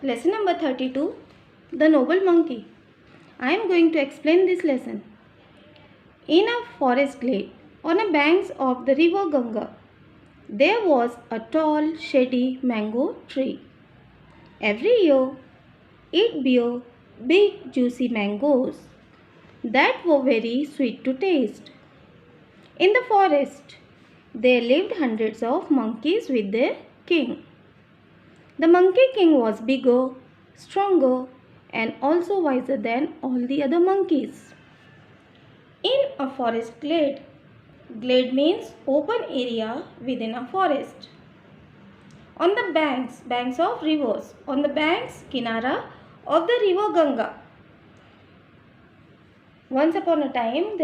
Lesson number 32, The Noble Monkey. I am going to explain this lesson. In a forest glade, on the banks of the river Ganga, there was a tall, shady mango tree. Every year, it bore big, juicy mangoes that were very sweet to taste. In the forest, there lived hundreds of monkeys with their king. The Monkey King was bigger, stronger, and also wiser than all the other monkeys. In a forest glade, glade means open area within a forest. On the banks of rivers, on the banks, kinara of the river Ganga. Once upon a time,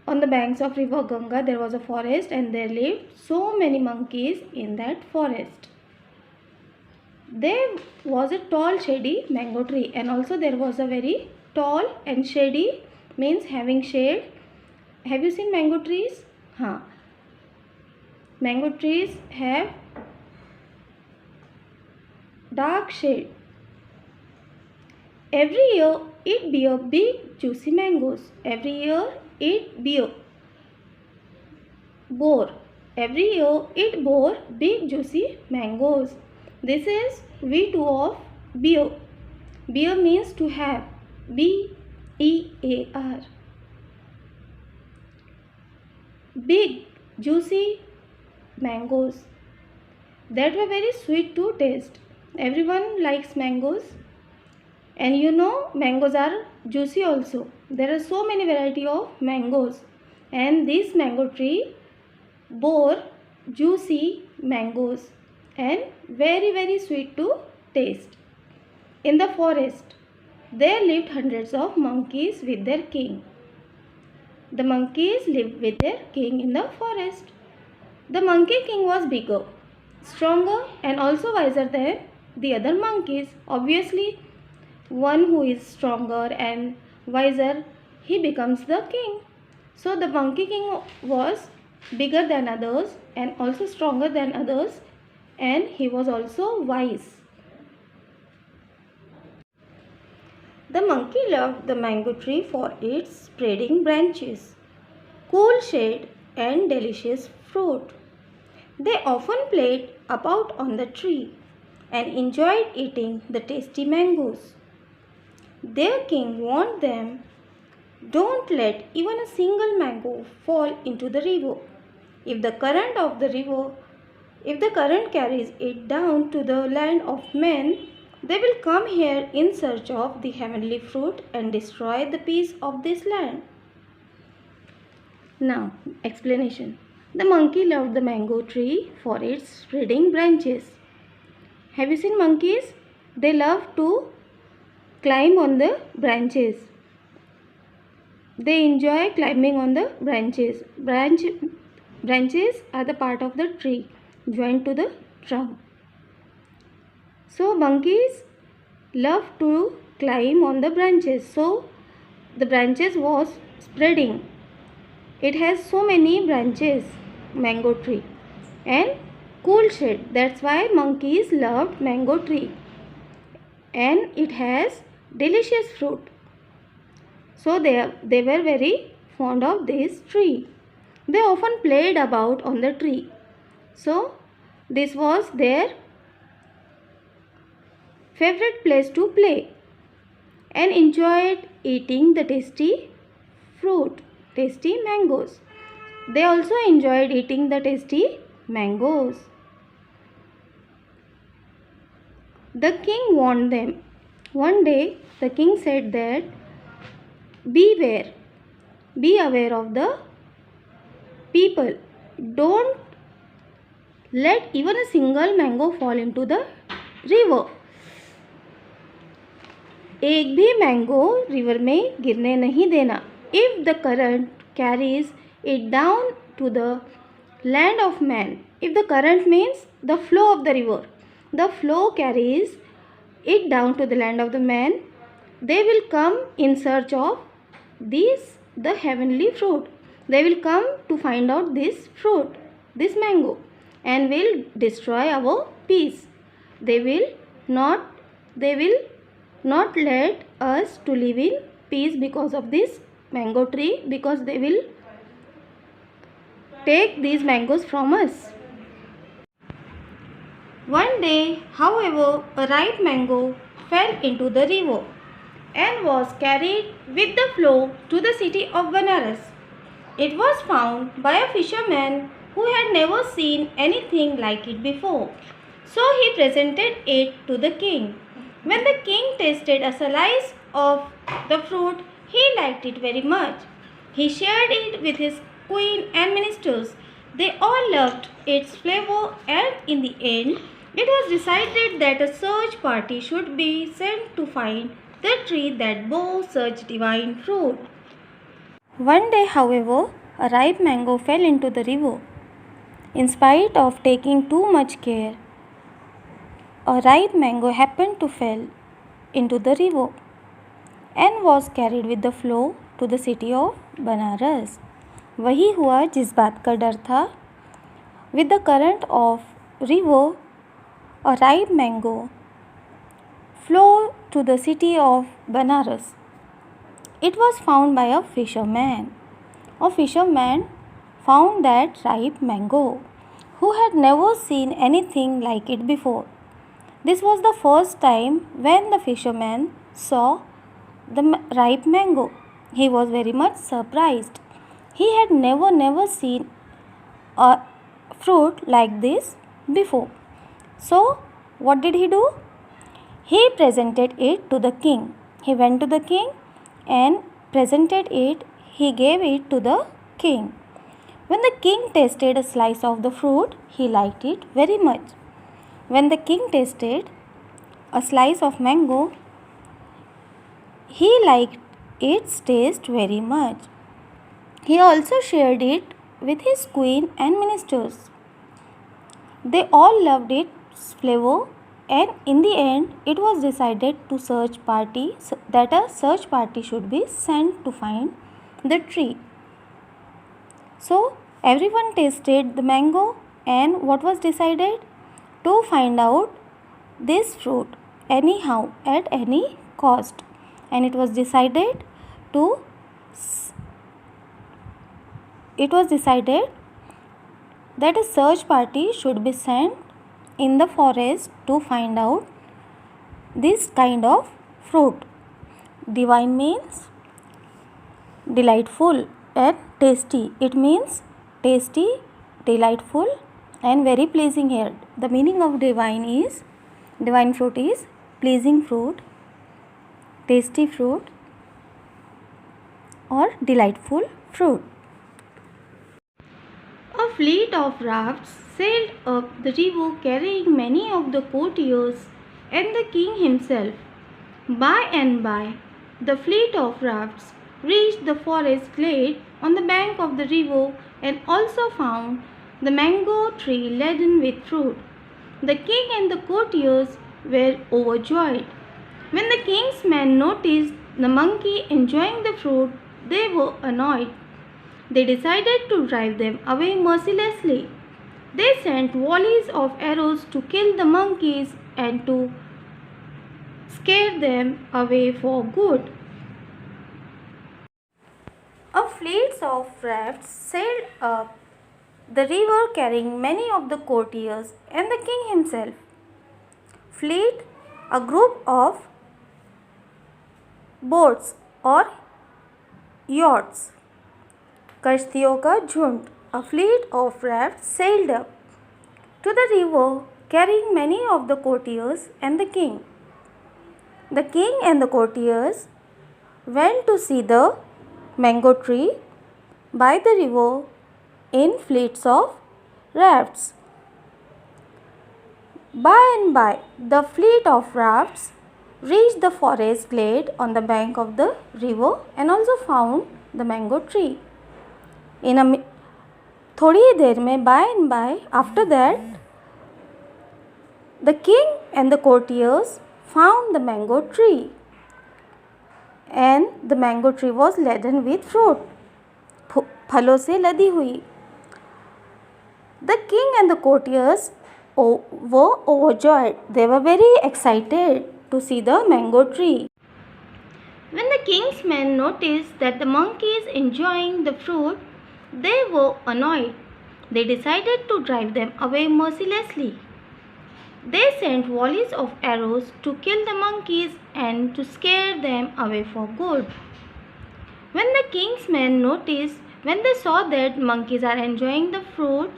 on the banks of river Ganga, there was a forest and there lived so many monkeys in that forest. There was a tall shady mango tree, and also there was a very tall and shady means having shade. Have you seen mango trees? Mango trees have dark shade. Every year it bear big juicy mangoes. Every year it bore big juicy mangoes. This is V2 of bear. Bear means to have. B-E-A-R. Big juicy mangoes that were very sweet to taste. Everyone likes mangoes, and you know mangoes are juicy also. There are so many variety of mangoes, and this mango tree bore juicy mangoes and very sweet to taste. In the forest, there lived hundreds of monkeys with their king. The monkeys lived with their king in the forest. The Monkey King was bigger, stronger, and also wiser than the other monkeys. Obviously, one who is stronger and wiser, he becomes the king. So the Monkey King was bigger than others and also stronger than others, and he was also wise. The monkey loved the mango tree for its spreading branches, cool shade, and delicious fruit. They often played about on the tree and enjoyed eating the tasty mangoes. Their king warned them, "Don't let even a single mango fall into the river. If the current carries it down to the land of men, they will come here in search of the heavenly fruit and destroy the peace of this land." Now, explanation. The monkey loved the mango tree for its spreading branches. Have you seen monkeys? They love to climb on the branches. They enjoy climbing on the branches. Branches are the part of the tree joined to the trunk. So monkeys love to climb on the branches. So the branches was spreading. It has so many branches, mango tree, and cool shade. That's why monkeys loved mango tree. And it has delicious fruit. So they were very fond of this tree. They often played about on the tree. So this was their favorite place to play and enjoyed eating the tasty fruit, tasty mangoes. They also enjoyed eating the tasty mangoes. The king warned them. One day the king said that, "Beware, be aware of the people. Don't let even a single mango fall into the river." एक भी mango river में गिरने नहीं देना. If the current carries it down to the land of man. If the current means the flow of the river. The flow carries it down to the land of the man. They will come in search of the heavenly fruit. They will come to find out this fruit, this mango, and will destroy our peace. they will not let us to live in peace because of this mango tree, because they will take these mangoes from us. One day, however, a ripe mango fell into the river and was carried with the flow to the city of Banaras. It was found by a fisherman who had never seen anything like it before. So he presented it to the king. When the king tasted a slice of the fruit, he liked it very much. He shared it with his queen and ministers. They all loved its flavor, and in the end, it was decided that a search party should be sent to find the tree that bore such divine fruit. One day, however, a ripe mango fell into the river. In spite of taking too much care, a ripe mango happened to fall into the river and was carried with the flow to the city of Banaras. वही हुआ जिस बात का डर था. With the current of river, a ripe mango flowed to the city of Banaras. It was found by a fisherman. A fisherman found that ripe mango, who had never seen anything like it before. This was the first time when the fisherman saw the ripe mango. He was very much surprised. He had never seen a fruit like this before. So, what did he do? He presented it to the king. He went to the king and presented it. He gave it to the king. When the king tasted a slice of the fruit, he liked it very much. When the king tasted a slice of mango, he liked its taste very much. He also shared it with his queen and ministers. They all loved its flavor, and in the end it was decided that a search party should be sent to find the tree. So everyone tasted the mango, and what was decided? To find out this fruit anyhow at any cost, and it was decided that a search party should be sent in the forest to find out this kind of fruit. Divine means delightful and tasty. It means tasty, delightful and very pleasing here. The meaning of divine fruit is pleasing fruit, tasty fruit or delightful fruit. A fleet of rafts sailed up the river carrying many of the courtiers and the king himself. By and by, the fleet of rafts reached the forest glade on the bank of the river and also found the mango tree laden with fruit. The king and the courtiers were overjoyed. When the king's men noticed the monkey enjoying the fruit, they were annoyed. They decided to drive them away mercilessly. They sent volleys of arrows to kill the monkeys and to scare them away for good. A fleet of rafts sailed up the river carrying many of the courtiers and the king himself. Fleet, a group of boats or yachts. कश्तियों का झुंड. A fleet of rafts sailed up to the river carrying many of the courtiers and the king. The king and the courtiers went to see the mango tree by the river in fleets of rafts. By and by, the fleet of rafts reached the forest glade on the bank of the river and also found the mango tree. थोड़ी ही देर में, by and by, after that, the king and the courtiers found the mango tree, and the mango tree was laden with fruit. फलों से लदी हुई. The king and the courtiers were overjoyed. They were very excited to see the mango tree. When the king's men noticed that the monkeys enjoying the fruit, they were annoyed. They decided to drive them away mercilessly. They sent volleys of arrows to kill the monkeys and to scare them away for good. When the king's men noticed, when they saw that monkeys are enjoying the fruit,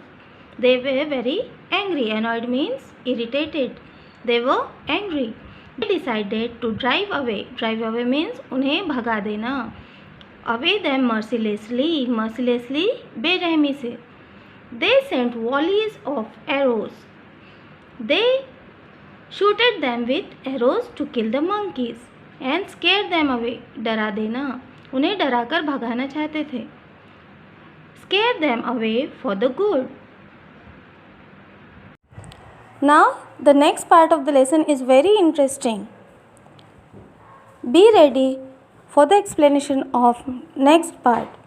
they were very angry. Annoyed means irritated. They were angry. They decided to drive away. Drive away means उन्हें भगा देना. Away them mercilessly. Mercilessly बेरहमी से. They sent volleys of arrows. They shooted them with arrows to kill the monkeys and scare them away. डरा देना. उन्हें डराकर भगाना चाहते थे. Scare them away for the good. Now the next part of the lesson is very interesting. Be ready for the explanation of next part.